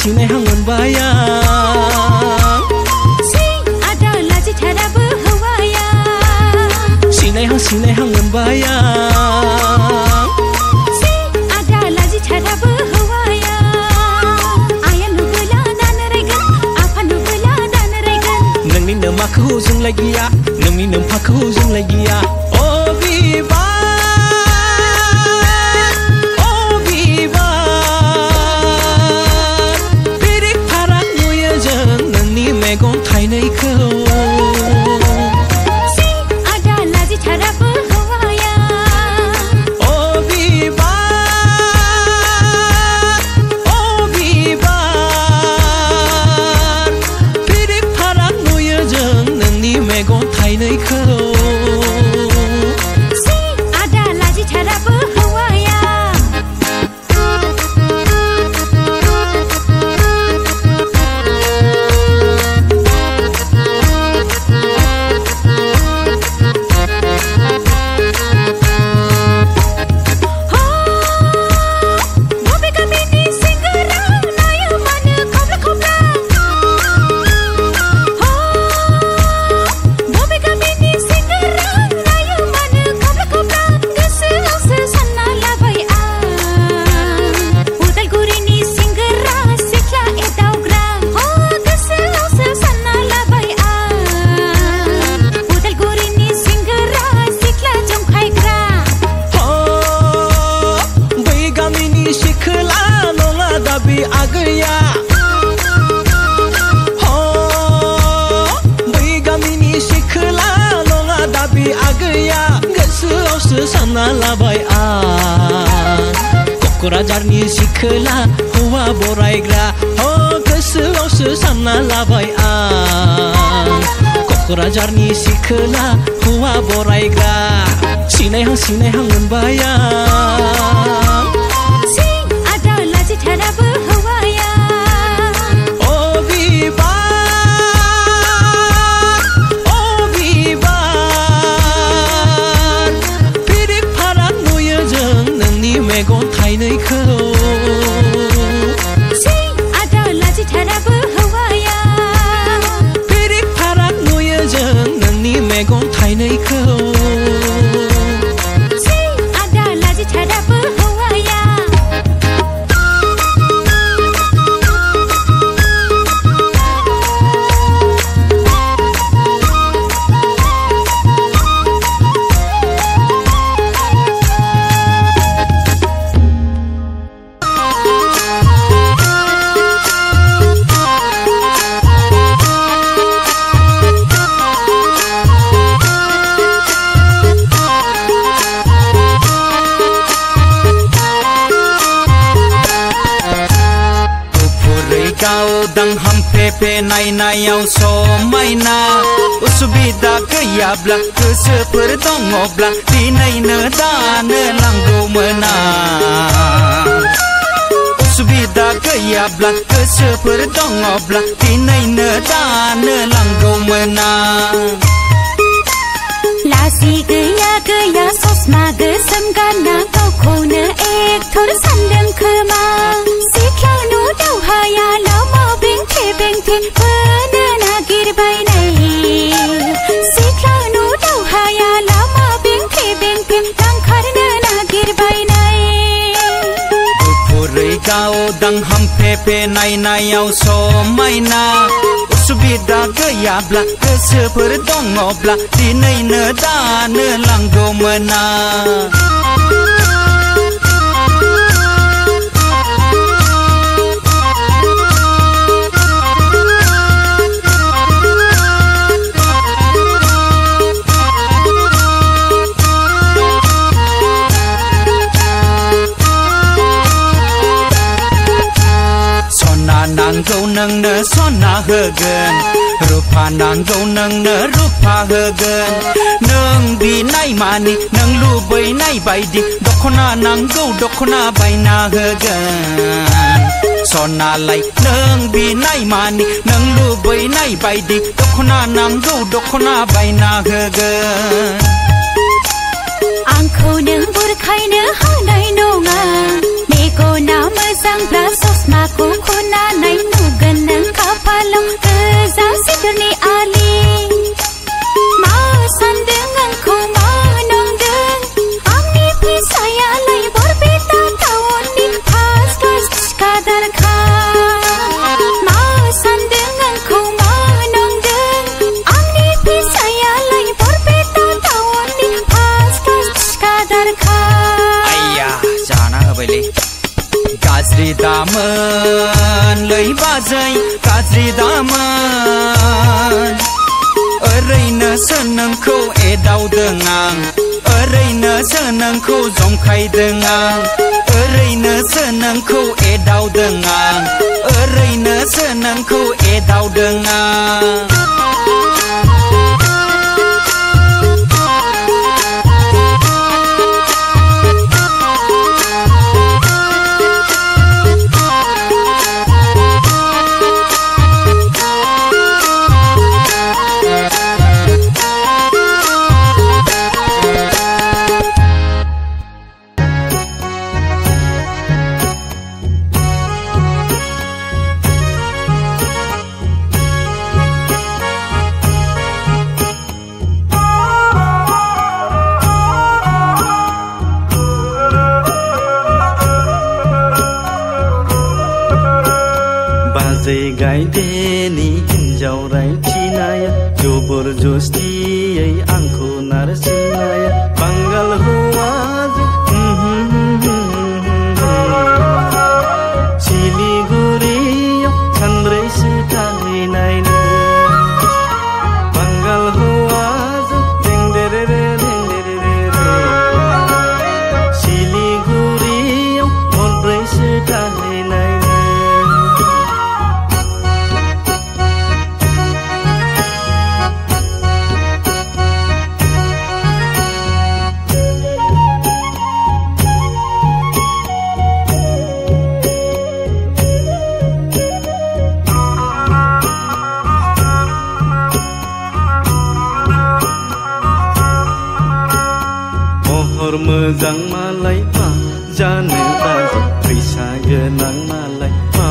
सिनाय हां मोनबाया आदा लाजि थाराबो हौवाया सिनाय हां मोनबाया आदा लाजि थाराबो हौवाया आया नुबोला दानो रायगोन आफा नुबोला दानो रायगोन नोंनि नोमाखौ जोंलाय गिया नोंनि नोमफाखौ जोंलाय गिया अ बिबार मेगन थाइनैखौ आदा लाजि थाराबो हौवाया अ बिबार बिरि फाराग नुयो जों नोंनि मेगन थाइनैखौ आदा लाजि थाराबो हौवाया आगैया बै गामिनि सिखोला नङा दाबि आगैया गोसोआवसो सानना लाबाय आं क'क्राझारनि सिखोला हौवा बरायग्रा गोसोआवसो सानना लाबाय आं क'क्राझारनि सिखोला हौवा बरायग्रा सिनाय हां मोनबाया थाराबो हौवाया अ बिबार बिरि फाराग नुयो जों नोंनि मेगन थाइनैखौ आदा लाजि थाराबो हौवाया बिरि फाराग नुयो जों नोंनि मेगन थाइनैखौ आदा लाजि थाराबो हौवाया गावदां हामफेफे नायनायाव समायना उसुबिदा गैयाब्ला गोसोफोर दङब्ला दिनैनो दानो नांगौमोना उसुबिदा गैयाब्ला गोसोफोर दङब्ला दिनैनो दानो नांगौमोना लासि गैया ससमा गोसोम गानना गावखौनो एक्टर सानदों खोमा सिख्लानु दावहाया लामाव बेंथे बोनो नागिरबायनाय सिख्लानु दावहाया लामाव बेंथे लांखारनो नागिरबायनाय गुफुरै गावदां हामफेफे नायनायाव समायना उसुबिदा गैयाब्ला गोसोफोर दङब्ला दिनैनो दानो नांगौमोना नांगौ नोंनो सना होगोन रुपा नांगौ नोंनो रुपा होगोन नों बिनाय मानि नों लुबैनाय बायदि दखना नांगौ दखना बायना होगोन सनालाय नों बिनाय मानि नों लुबैनाय बायदि दखना नांगौ दखना बायना होगोन आंखौ नों बुरखायनो हानाय नङा मेगना मोजां मोजांब्ला ससमाखौ खनानै नुगोन नों खाफालाव गोजा सिन्दुरनि आलि मा सान्दों आंखौ मा नंदों आंनि फैसायालाय बरपेटा टाउननि फार्स्ट क्लास थिखादारखा मा सान्दों आंखौ मा नंदों आंनि फैसायालाय बरपेटा टाउननि फार्स्ट क्लास थिखादारखा आइया जाना होबायलै गाज्रि दामोन लै बाजै गाज्रि दामोन ओरैनोसो नोंखौ एदावदों आं ओरैनोसो नोंखौ जंखायदों आं ओरैनोसो नोंखौ एदावदों आं ओरैनोसो नोंखौ एदावदों आं गायदेनि हिन्जाव रायथिनाया जबरजस्तियै आंखौ नारसिननाया बांगाल हौवाजों सिलिगुरियाव सानब्रैसो थाहैनायनो बांगाल हौवाजों देंदेरेरे सिलिगुरियाव हरब्रैसो थाहैनायनो मोजां मालाय मा जानो बाजै फैसा गोनां मालाय मा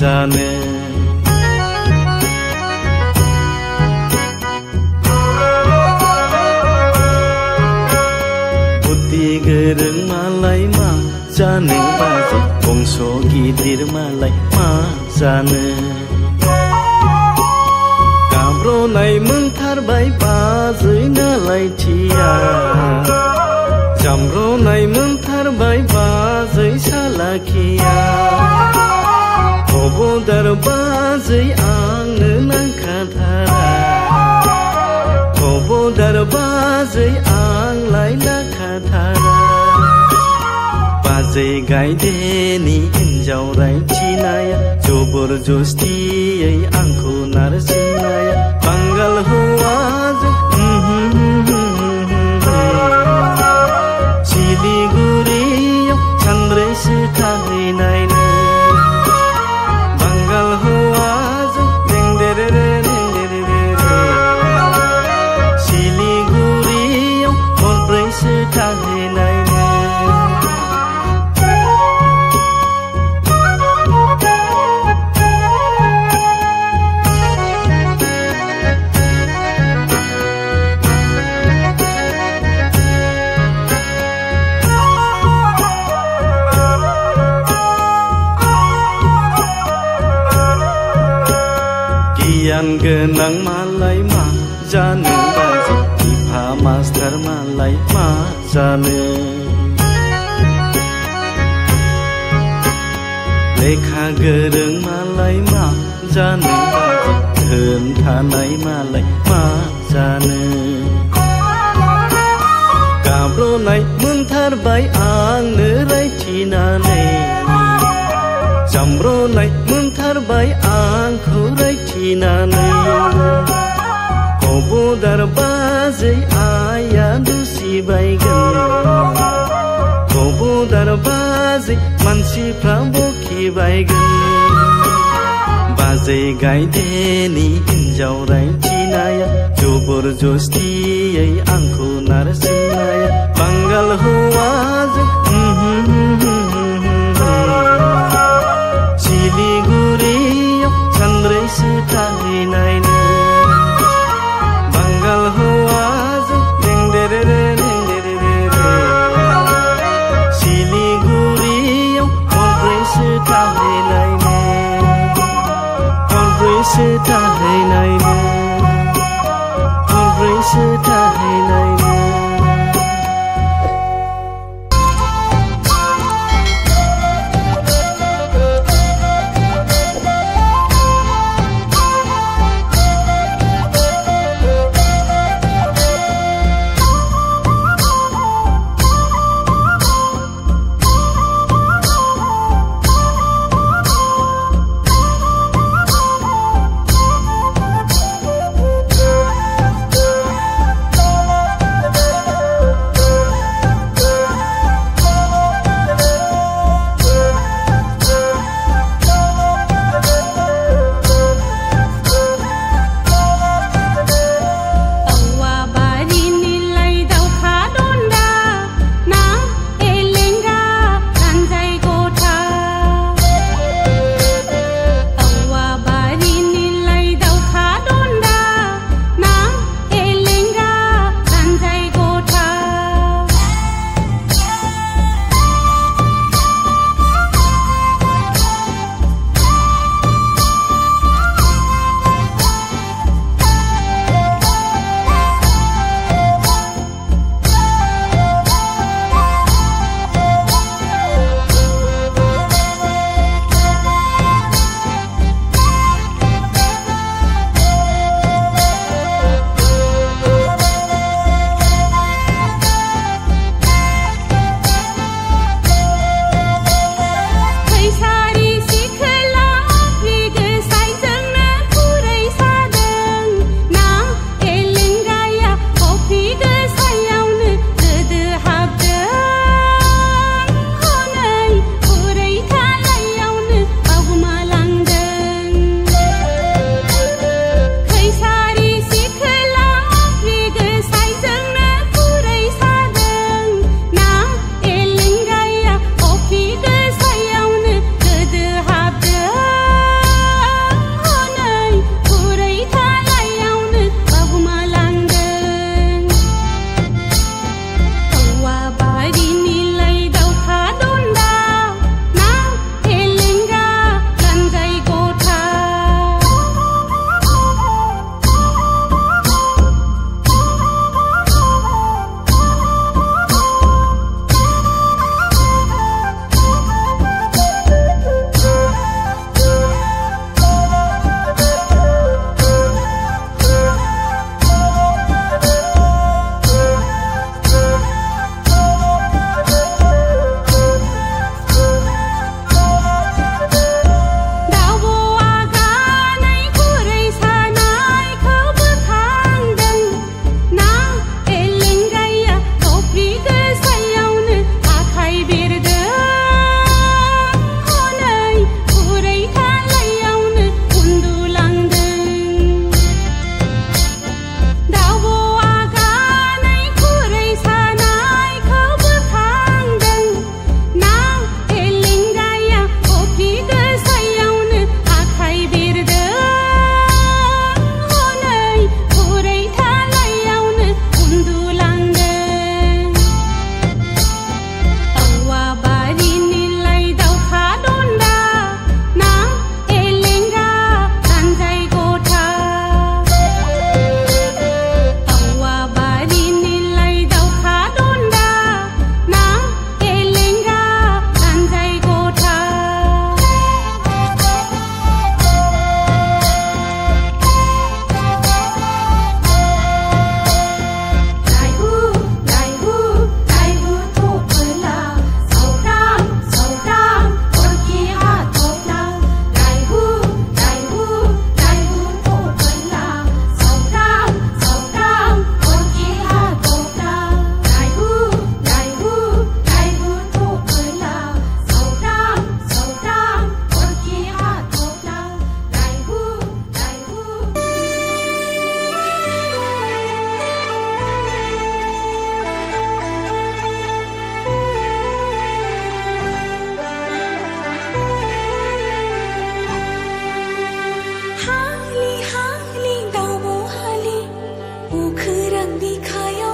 जानो बुद्धि गोरों मालाय मा जानो बाजै बंस गिदिर मालाय मा जानो गाब्रनाय मोनथारबाय बाजै नालायथिया जामब्रनाय मोनथारबाय बाजै सालाखिया खबरदार बाजै आंनो नांखाथारा खबरदार बाजै आंलाय नांखाथारा बाजै गायदेनि हिन्जाव रायथिनाया जबरजस्तियै आंखौ नारसिननाया बांगाल हौवाजों सिलिगुरियाव सानब्रैसो थाहैनायनो बांगाल हौवाजों देंदेरेरे सिलिगुरियाव हरब्रैसो थाहैनायनो गियान गोनां मालाय मा जानो बाजै बिफा मास्टार मालाय मा जानो लेखा गोरों मालाय मा जानो बाजै धोन थानाय मालाय मा जानो गाब्रनाय मोनथारबाय आंनो रायथिनानै जामब्रनाय मोनथारबाय आंखौ रायथिनानै खबरदार बाजै आइया दुसिबायगोन खबरदार बाजै मानसिफ्रा बखिबायगोन बाजै गायदेनि हिन्जाव रायथिनाया जबरजस्तियै आंखौ नारसिननाया बांगाल हौवाजों उख रंग दिखाया